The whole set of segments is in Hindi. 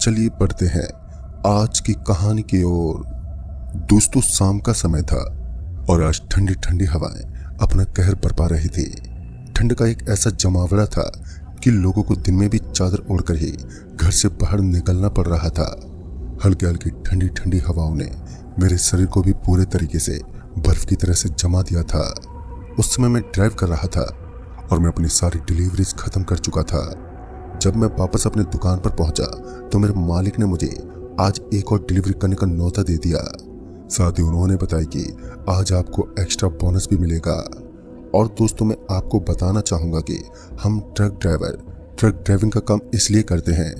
चलिए बढ़ते हैं आज की कहानी की ओर। दोस्तों, शाम का समय था और आज ठंडी ठंडी हवाएं अपना कहर बरपा रही थी। ठंड का एक ऐसा जमावड़ा था कि लोगों को दिन में भी चादर ओढ़कर ही घर से बाहर निकलना पड़ रहा था। हल्की हल्की ठंडी ठंडी हवाओं ने मेरे शरीर को भी पूरे तरीके से बर्फ की तरह से जमा दिया था। उस समय मैं ड्राइव कर रहा था और मैं अपनी सारी डिलीवरीज खत्म कर चुका था। जब मैं वापस अपनी दुकान पर पहुंचा तो मेरे मालिक ने मुझे आज एक और डिलीवरी करने का न्योता दे दिया। साथ ही उन्होंने बताया कि आज आपको एक्स्ट्रा बोनस भी मिलेगा। और दोस्तों, मैं आपको बताना चाहूंगा कि हम ट्रक ड्राइविंग का काम इसलिए करते हैं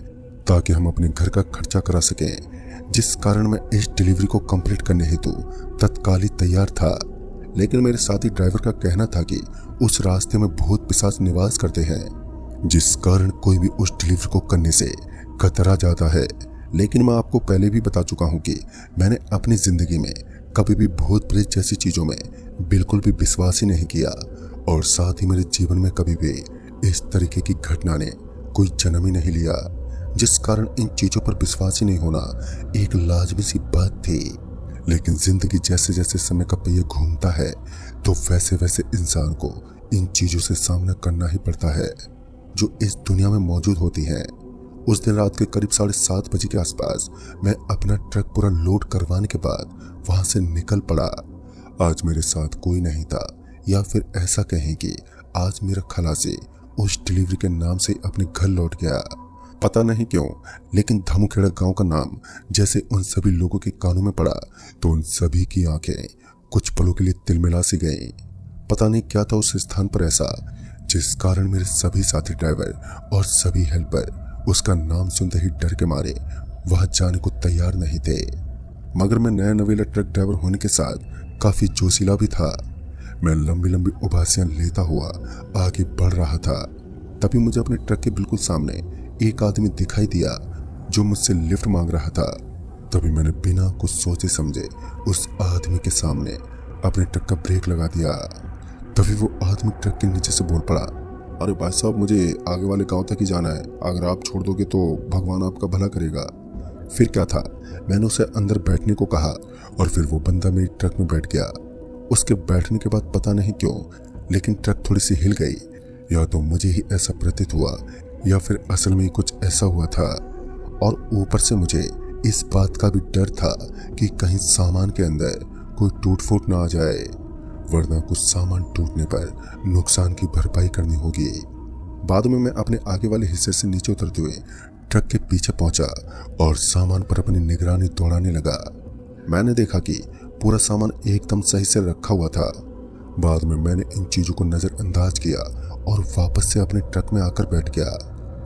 ताकि हम अपने घर का खर्चा करा सकें, जिस कारण मैं इस डिलीवरी को कंप्लीट करने हेतु तत्काल ही तैयार था। लेकिन मेरे साथी ड्राइवर का कहना था कि उस रास्ते में भूत पिशाच निवास करते हैं, जिस कारण कोई भी उस डिलीवरी को करने से कतरा जाता है। लेकिन मैं आपको पहले भी बता चुका हूं कि मैंने अपनी जिंदगी में कभी भी भूत प्रेत जैसी चीजों में बिल्कुल भी विश्वास ही नहीं किया, और साथ ही मेरे जीवन में कभी भी इस तरीके की घटना ने कोई जन्म ही नहीं लिया, जिस कारण इन चीजों पर विश्वास ही नहीं होना एक लाजमी सी बात थी। लेकिन जिंदगी जैसे जैसे समय का पहिया घूमता है तो वैसे वैसे इंसान को इन चीजों से सामना करना ही पड़ता है जो इस दुनिया में मौजूद होती हैं। उस दिन रात के करीब 7:30 बजे के आसपास मैं अपना ट्रक पूरा लोड करवाने के बाद वहां से निकल पड़ा। आज मेरे साथ कोई नहीं था, या फिर ऐसा कहें कि आज मेरा खलासी उस डिलीवरी के नाम से अपने घर लौट गया। पता नहीं क्यों, लेकिन धमुखेड़ा गांव का नाम जैसे उन सभी लोगों के कानों में पड़ा तो उन सभी की आंखें कुछ पलों के लिए तिलमिला सी गईं। पता नहीं क्या था उस स्थान पर ऐसा, जिस कारण मेरे सभी साथी ड्राइवर और सभी हेल्पर उसका नाम सुनते ही डर के मारे वहां जाने को तैयार नहीं थे। मगर मैं नया नवेला ट्रक ड्राइवर होने के साथ काफी जोशीला भी था। मैं लंबी लंबी उबासियां लेता हुआ आगे बढ़ रहा था। तभी मुझे अपने ट्रक के बिल्कुल सामने एक आदमी दिखाई दिया जो मुझसे लिफ्ट मांग रहा था। तभी मैंने बिना कुछ सोचे समझे उस आदमी के सामने अपने ट्रक का ब्रेक लगा दिया। तभी वो आदमी ट्रक के नीचे से बोल पड़ा, अरे भाई साहब, मुझे आगे वाले गांव तक ही जाना है, अगर आप छोड़ दोगे तो भगवान आपका भला करेगा। फिर क्या था, मैंने उसे अंदर बैठने को कहा और फिर वो बंदा मेरी ट्रक में बैठ गया। उसके बैठने के बाद पता नहीं क्यों, लेकिन ट्रक थोड़ी सी हिल गई। या तो मुझे ही ऐसा प्रतीत हुआ या फिर असल में कुछ ऐसा हुआ था। और ऊपर से मुझे इस बात का भी डर था कि कहीं सामान के अंदर कोई टूट फूट ना आ जाए, वरना कुछ सामान टूटने पर नुकसान की भरपाई करनी होगी। बाद में मैं अपने आगे वाले हिस्से से नीचे उतरते हुए ट्रक के पीछे पहुंचा और सामान पर अपनी निगरानी दौड़ाने लगा। मैंने देखा कि पूरा सामान एकदम सही से रखा हुआ था। बाद में मैंने इन चीजों को नजरअंदाज किया और वापस से अपने ट्रक में आकर बैठ गया।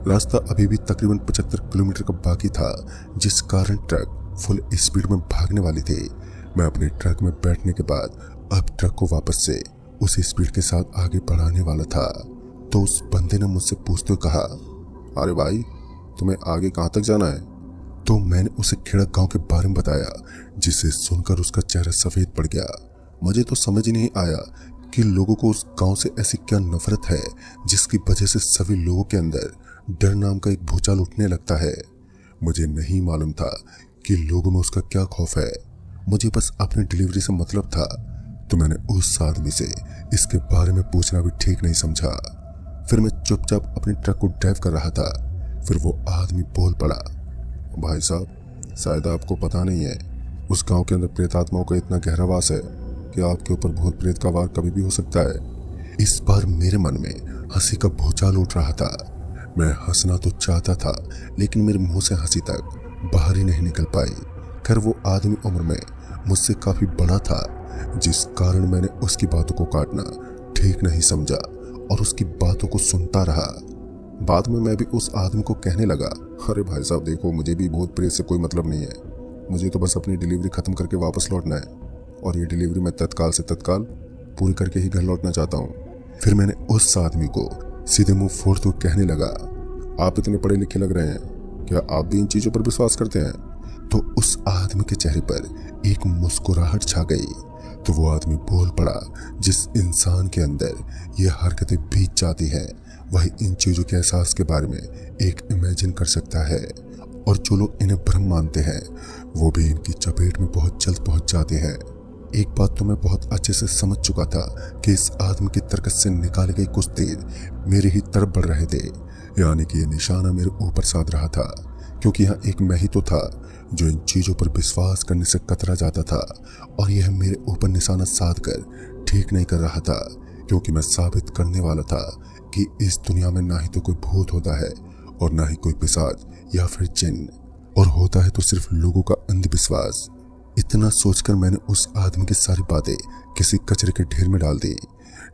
रास्ता अभी भी तकरीबन 75 किलोमीटर का बाकी था, जिस कारण ट्रक फुल स्पीड में भागने वाली थी। मैं अपने ट्रक में बैठने के बाद अब ट्रक को वापस से उसी स्पीड के साथ आगे बढ़ाने वाला था तो उस बंदे ने मुझसे पूछते हुए कहा, अरे भाई, तुम्हें आगे कहाँ तक जाना है? तो मैंने उसे खेड़ा गांव के बारे में बताया, जिसे सुनकर उसका चेहरा सफेद पड़ गया। मुझे तो समझ ही नहीं आया कि लोगों को उस गांव से ऐसी क्या नफरत है जिसकी वजह से सभी लोगों के अंदर डर नाम का एक भूचाल उठने लगता है। मुझे नहीं मालूम था कि लोगों में उसका क्या खौफ है। मुझे बस अपनी डिलीवरी से मतलब था, तो मैंने उस आदमी से इसके बारे में पूछना भी ठीक नहीं समझा। फिर मैं चुपचाप अपने ट्रक को ड्राइव कर रहा था। फिर वो आदमी बोल पड़ा, भाई साहब, शायद आपको पता नहीं है, उस गांव के अंदर प्रेतात्माओं का इतना गहरा वास है कि आपके ऊपर भूत प्रेत का वार कभी भी हो सकता है। इस बार मेरे मन में हंसी का भूचाल उठ रहा था। मैं हंसना तो चाहता था, लेकिन मेरे मुंह से हंसी तक बाहर ही नहीं निकल पाई। खैर, वो आदमी उम्र में मुझसे काफी बड़ा था, जिस कारण मैंने उसकी बातों को काटना ठीक नहीं समझा और उसकी बातों को सुनता रहा। बाद में मैं भी उस आदमी को कहने लगा, अरे भाई साहब देखो, मुझे भी भूत प्रेत से कोई मतलब नहीं है, मुझे तो बस अपनी डिलीवरी खत्म करके वापस लौटना है, और ये डिलीवरी मैं तत्काल से तत्काल पूरी करके ही घर लौटना चाहता हूँ। फिर मैंने उस आदमी को सीधे मुंह फोड़ते हुए कहने लगा, आप इतने पढ़े लिखे लग रहे हैं, क्या आप भी इन चीजों पर विश्वास करते हैं? तो उस आदमी के चेहरे पर एक मुस्कुराहट छा गई। तो वो आदमी बोल पड़ा, जिस इंसान के अंदर ये हरकतें बीत जाती हैं, वही इन चीजों के एहसास के बारे में एक इमेजिन कर सकता है। और जो लोग इन्हें भ्रम मानते हैं वो भी इनकी चपेट में बहुत जल्द पहुंच जाते हैं। एक बात तो मैं बहुत अच्छे से समझ चुका था कि इस आदमी की तरकस से निकाले गए कुछ तीर मेरी ही तरफ बढ़ रहे थे, यानी कि ये निशाना मेरे ऊपर साध रहा था, क्योंकि यहाँ एक मैं ही तो था जो इन चीजों पर विश्वास करने से कतरा जाता था, और यह मेरे ऊपर निशाना साध कर ठीक नहीं कर रहा था, क्योंकि मैं साबित करने वाला था कि इस दुनिया में ना ही तो कोई भूत होता है और ना ही कोई पिशाच या फिर जिन्न, और होता है तो सिर्फ लोगों का अंधविश्वास। इतना सोचकर मैंने उस आदमी की सारी बातें किसी कचरे के ढेर में डाल दी।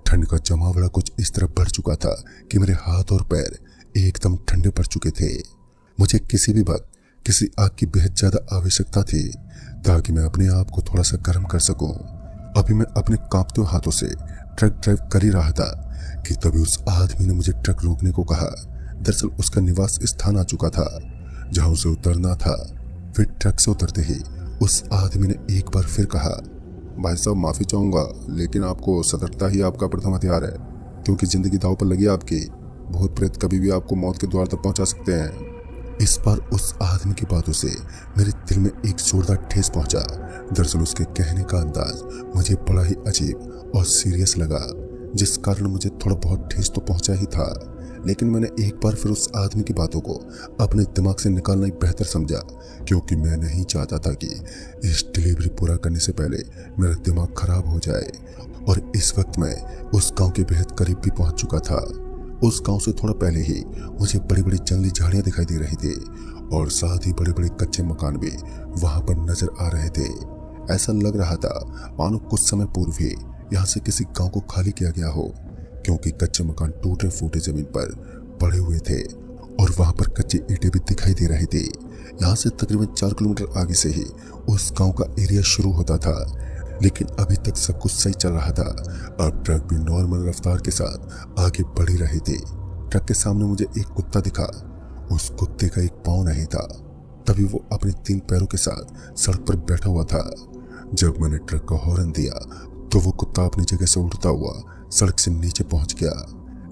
ठंड का जमावड़ा कुछ इस तरह बढ़ चुका था कि मेरे हाथ और पैर एकदम ठंडे पड़ चुके थे। मुझे किसी भी वक्त किसी आग की बेहद ज्यादा आवश्यकता थी ताकि मैं अपने आप को थोड़ा सा गर्म कर सकूं। अभी मैं अपने कांपते हाथों से ट्रक ड्राइव कर ही रहा था कि तभी उस आदमी ने मुझे ट्रक रोकने को कहा। दरअसल उसका निवास स्थान आ चुका था जहां उसे उतरना था। फिर ट्रक से उतरते ही उस आदमी ने एक बार फिर कहा, भाई साहब माफी चाहूंगा, लेकिन आपको सतर्कता ही आपका प्रथम हथियार है, क्योंकि जिंदगी दांव पर लगी आपकी। भूत प्रेत कभी भी आपको मौत के द्वार तक पहुंचा सकते हैं। इस बार उस आदमी की बातों से मेरे दिल में एक जोरदार ठेस पहुंचा। दरअसल उसके कहने का अंदाज मुझे बड़ा ही अजीब और सीरियस लगा, जिस कारण मुझे थोड़ा बहुत ठेस तो पहुंचा ही था, लेकिन मैंने एक बार फिर उस आदमी की बातों को अपने दिमाग से निकालना ही बेहतर समझा, क्योंकि मैं नहीं चाहता था कि इस डिलीवरी पूरा करने से पहले मेरा दिमाग खराब हो जाए। और इस वक्त मैं उस गांव के बेहद करीब भी पहुंच चुका था। उस गांव से थोड़ा पहले ही मुझे बड़ी बड़ी जंगली झाड़ियां दिखाई दे रही थी, और साथ ही बड़े बड़े कच्चे मकान भी वहां पर नजर आ रहे थे। ऐसा लग रहा था मानो कुछ समय पूर्व ही यहाँ से किसी गांव को खाली किया गया हो, क्योंकि कच्चे मकान टूटे फूटे जमीन पर पड़े हुए थे और वहां पर कच्ची ईंटें भी दिखाई दे रही थी। यहाँ से तकरीबन 4 किलोमीटर आगे से ही उस गांव का एरिया शुरू होता था, लेकिन अभी तक सब कुछ सही चल रहा था। अब ट्रक भी नॉर्मल रफ्तार के साथ आगे बढ़ ही रही थी। ट्रक के सामने मुझे एक कुत्ता दिखा। उस कुत्ते का एक पाँव नहीं था, तभी वो अपने 3 पैरों के साथ सड़क पर बैठा हुआ था। जब मैंने ट्रक का हॉर्न दिया तो वो कुत्ता अपनी जगह से उठता हुआ सड़क से नीचे पहुंच गया,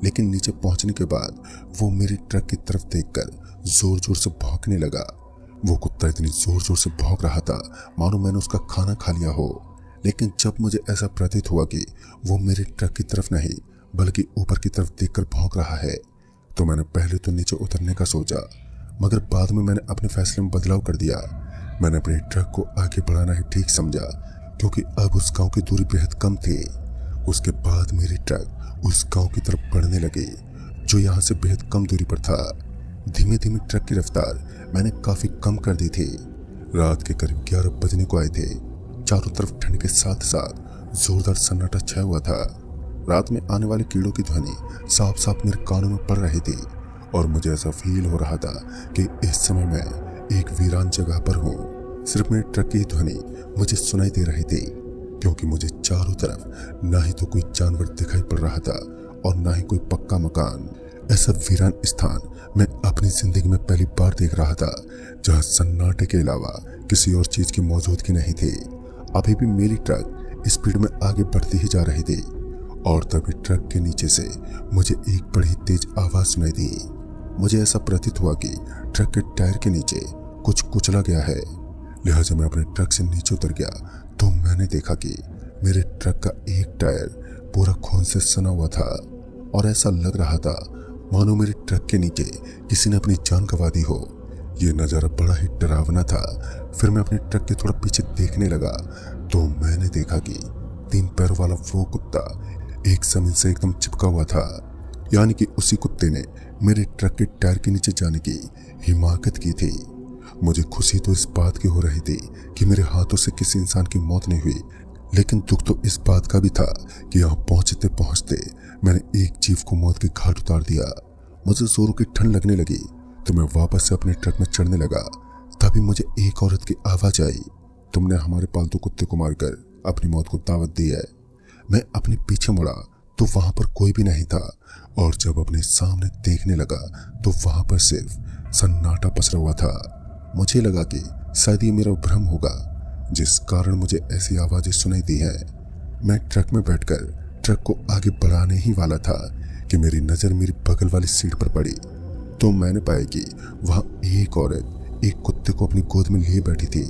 लेकिन नीचे पहुंचने के बाद वो मेरी ट्रक की तरफ देखकर जोर जोर से भौंकने लगा। वो कुत्ता इतनी जोर जोर से भौंक रहा था मानो मैंने उसका खाना खा लिया हो। लेकिन जब मुझे ऐसा प्रतीत हुआ कि वो मेरे ट्रक की तरफ नहीं बल्कि ऊपर की तरफ देखकर भौंक रहा है, तो मैंने पहले तो नीचे उतरने का सोचा, मगर बाद में मैंने अपने फैसले में बदलाव कर दिया। मैंने अपने ट्रक को आगे बढ़ाना ही ठीक समझा, क्योंकि अब उस गांव की दूरी बेहद कम थी। उसके बाद मेरी ट्रक उस गांव की तरफ बढ़ने लगी जो यहाँ से बेहद कम दूरी पर था। धीमे धीमे ट्रक की रफ्तार मैंने काफी कम कर दी थी। रात के करीब 11 बजने को आए थे। चारों तरफ ठंड के साथ साथ जोरदार सन्नाटा छाया हुआ था। रात में आने वाले कीड़ों की ध्वनि साफ साफ मेरे कानों में पड़ रही थी, और मुझे ऐसा फील हो रहा था कि इस समय मैं एक वीरान जगह पर हूँ। सिर्फ मेरे ट्रक की ध्वनि मुझे सुनाई दे रही थी, क्योंकि मुझे चारों तरफ ना ही तो कोई जानवर दिखाई पड़ रहा था और ना ही कोई पक्का मकान। ऐसा वीरान स्थान मैं अपनी जिंदगी में पहली बार देख रहा था, जहां सन्नाटे के अलावा किसी और चीज की मौजूदगी नहीं थी। अभी भी मेरी ट्रक स्पीड में आगे बढ़ती ही जा रही थी, और तभी ट्रक के नीचे से मुझे एक बड़ी तेज आवाज सुनाई दी। मुझे ऐसा प्रतीत हुआ कि ट्रक के टायर के नीचे कुछ कुचला गया है। लिहाजा मैं अपने ट्रक से नीचे उतर गया तो मैंने देखा कि मेरे ट्रक का एक टायर पूरा खून से सना हुआ था, और ऐसा लग रहा था मानो मेरे ट्रक के नीचे किसी ने अपनी जान गंवा दी हो। ये नज़ारा बड़ा ही डरावना था। फिर मैं अपने ट्रक के थोड़ा पीछे देखने लगा तो मैंने देखा कि 3 पैरों वाला वो कुत्ता एक जमीन से एकदम चिपका हुआ था, यानी कि उसी कुत्ते ने मेरे ट्रक के टायर के नीचे जाने की हिमाकत की थी। मुझे खुशी तो इस बात की हो रही थी कि मेरे हाथों से किसी इंसान की मौत नहीं हुई, लेकिन दुख तो इस बात का भी था कि यहाँ पहुंचते पहुंचते मैंने एक जीव को मौत के घाट उतार दिया। मुझे जोरों की ठंड लगने लगी तो मैं वापस से अपने ट्रक में चढ़ने लगा। तभी मुझे एक औरत की आवाज आई, तुमने हमारे पालतू कुत्ते को मारकर अपनी मौत को दावत दी है। मैं अपने पीछे मुड़ा तो वहां पर कोई भी नहीं था, और जब अपने सामने देखने लगा तो वहां पर सिर्फ सन्नाटा पसरा हुआ था। मुझे लगा कि शायद ये मेरा भ्रम होगा, जिस कारण मुझे ऐसी आवाजें सुनाई दी है। मैं ट्रक में बैठकर ट्रक को आगे बढ़ाने ही वाला था कि मेरी नजर मेरी बगल वाली सीट पर पड़ी, तो मैंने पाया कि वहां एक औरत एक कुत्ते को अपनी गोद में लिए बैठी थी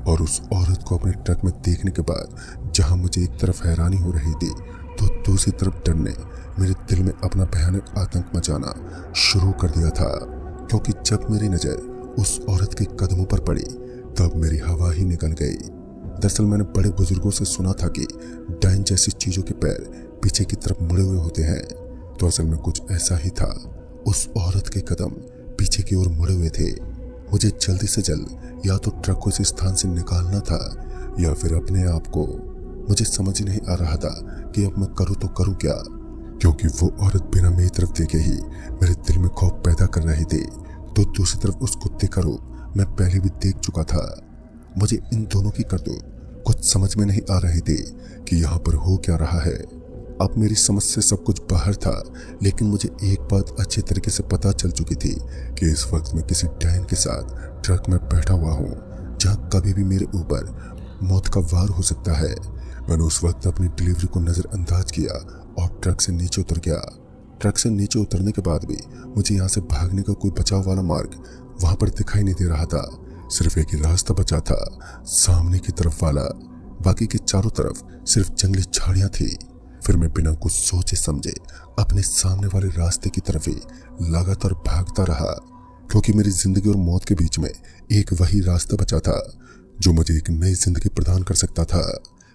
और उस औरत को अपने ट्रक में देखने के बाद जहां मुझे एक तरफ हैरानी हो रही थी तो दूसरी तरफ डर ने मेरे दिल में अपना भयानक आतंक मचाना शुरू कर दिया था, क्योंकि जब मेरी नजर उस औरत के कदमों पर पड़ी तब मेरी हवा ही निकल गई। दरअसल मैंने बड़े बुजुर्गों से सुना था कि डायन जैसी चीजों के पैर पीछे की तरफ मुड़े हुए होते हैं, तो असल में कुछ ऐसा ही था। उस औरत के कदम पीछे की ओर मुड़े हुए थे। मुझे जल्दी से जल्द या तो ट्रक को इस स्थान से निकालना था या फिर अपने आप को। मुझे समझ नहीं आ रहा था कि अब मैं करूँ तो करूँ क्या, क्योंकि वो औरत बिना मेरी तरफ देखे ही मेरे दिल में खौफ पैदा कर रही थी, तो दूसरी तरफ उस कुत्ते का रूप मैं पहले भी देख चुका था। मुझे इन दोनों की करतूत कुछ समझ में नहीं आ रही थी कि यहाँ पर हो क्या रहा है। अब मेरी समझ से सब कुछ बाहर था, लेकिन मुझे एक बात अच्छी तरीके से पता चल चुकी थी कि इस वक्त मैं किसी डायन के साथ ट्रक में बैठा हुआ हूँ, जहाँ कभी भी मेरे ऊपर मौत का वार हो सकता है। मैंने उस वक्त अपनी डिलीवरी को नजरअंदाज किया और ट्रक से नीचे उतर गया। ट्रक से नीचे उतरने के बाद भी मुझे यहाँ से भागने का कोई बचाव वाला मार्ग वहां पर दिखाई नहीं दे रहा था। सिर्फ एक ही रास्ता बचा था, सामने की तरफ वाला। बाकी के चारों तरफ सिर्फ जंगली झाड़ियां थी। फिर मैं बिना कुछ सोचे समझे अपने सामने वाले रास्ते की तरफ ही लगातार भागता रहा, क्योंकि मेरी जिंदगी और मौत के बीच में एक वही रास्ता बचा था जो मुझे एक नई जिंदगी प्रदान कर सकता था।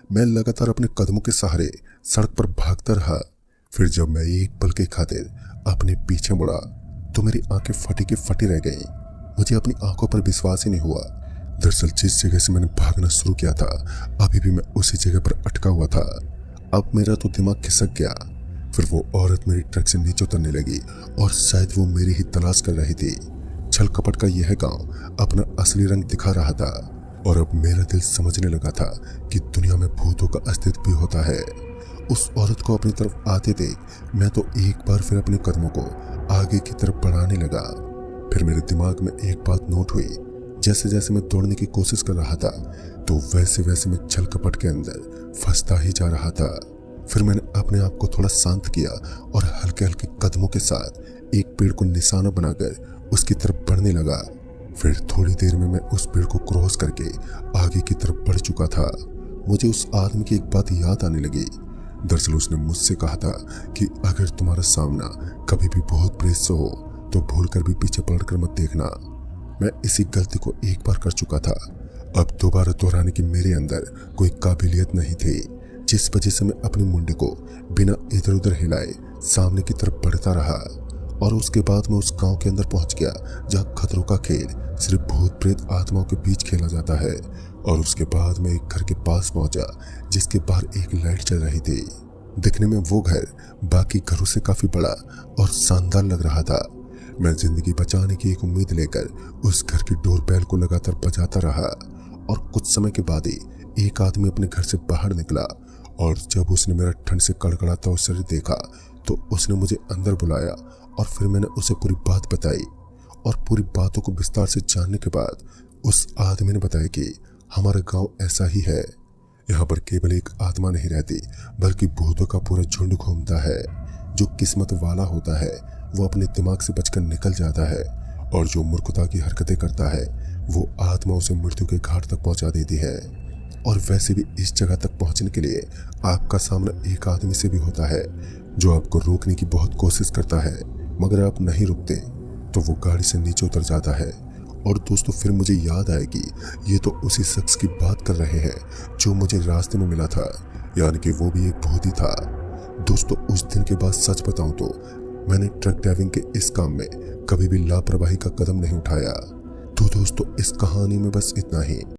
मैं लगातार अपने कदमों के सहारे सड़क पर भागता रहा। फिर जब मैं एक पल के खातिर अपने पीछे मुड़ा तो मेरी आंखें फटी की फटी रह गईं। मुझे अपनी आंखों पर विश्वास ही नहीं हुआ। दरअसल जिस जगह से मैंने भागना शुरू किया था अभी भी मैं उसी जगह पर अटका हुआ था। अब मेरा तो दिमाग खिसक गया। फिर वो औरत मेरी ट्रक से नीचे उतरने लगी और शायद वो मेरी ही तलाश कर रही थी। छल कपट का यह गांव अपना असली रंग दिखा रहा था और अब मेरा दिल समझने लगा था कि दुनिया में भूतों का अस्तित्व भी होता है। उस औरत को अपनी तरफ आते देख मैं तो एक बार फिर अपने कदमों को आगे की तरफ बढ़ाने लगा। फिर मेरे दिमाग में एक बात नोट हुई, जैसे जैसे मैं दौड़ने की कोशिश कर रहा था तो वैसे वैसे मैं छल कपट के अंदर फंसता ही जा रहा था। फिर मैंने अपने आप को थोड़ा शांत किया और हल्के हल्के कदमों के साथ एक पेड़ को निशाना बनाकर उसकी तरफ बढ़ने लगा। फिर थोड़ी देर में मैं उस पेड़ को क्रॉस करके आगे की तरफ बढ़ चुका था। मुझे उस आदमी की एक बात याद आने लगी। दरअसल उसने मुझसे कहा था कि अगर तुम्हारा सामना कभी भी बहुत प्रेत से हो तो भूल कर भी पीछे पलटकर मत देखना। मैं इसी गलती को एक बार कर चुका था। अब दोबारा दोहराने की मेरे अंदर कोई काबिलियत नहीं थी, जिस वजह से मैं अपनी मुंडी को बिना इधर उधर हिलाए सामने की तरफ बढ़ता रहा। और उसके बाद मैं उस गांव के अंदर पहुंच गया जहां खतरों का खेल सिर्फ भूत प्रेत आत्माओं के बीच खेला जाता है। और उसके बाद मैं एक घर के पास पहुंचा जिसके बाहर एक लाइट चल रही थी। दिखने में वो घर बाकी घरों से काफी बड़ा और शानदार लग रहा था। मैं जिंदगी बचाने की एक उम्मीद लेकर उस घर की डोर बेल को लगातार बजाता रहा और कुछ समय के बाद ही एक आदमी अपने घर से बाहर निकला और जब उसने मेरा ठंड से कड़कड़ाता हुआ शरीर देखा तो उसने मुझे अंदर बुलाया और फिर मैंने उसे पूरी बात बताई। और पूरी बातों को विस्तार से जानने के बाद उस आदमी ने बताया कि हमारा गांव ऐसा ही है। यहाँ पर केवल एक आत्मा नहीं रहती बल्कि भूतों का पूरा झुंड घूमता है। जो किस्मत वाला होता है वो अपने दिमाग से बचकर निकल जाता है और जो मूर्खता की हरकतें करता है वो आत्मा उसे मृत्यु के घाट तक पहुंचा देती है। और वैसे भी इस जगह तक पहुंचने के लिए आपका सामना एक आदमी से भी होता है जो आपको रोकने की बहुत कोशिश करता है, मगर आप नहीं रुकते तो वो गाड़ी से नीचे उतर जाता है। और दोस्तों फिर मुझे याद आया कि ये तो उसी शख्स की बात कर रहे हैं जो मुझे रास्ते में मिला था, यानी कि वो भी एक भूत ही था। दोस्तों उस दिन के बाद सच बताऊं तो मैंने ट्रक ड्राइविंग के इस काम में कभी भी लापरवाही का कदम नहीं उठाया। तो दोस्तों इस कहानी में बस इतना ही।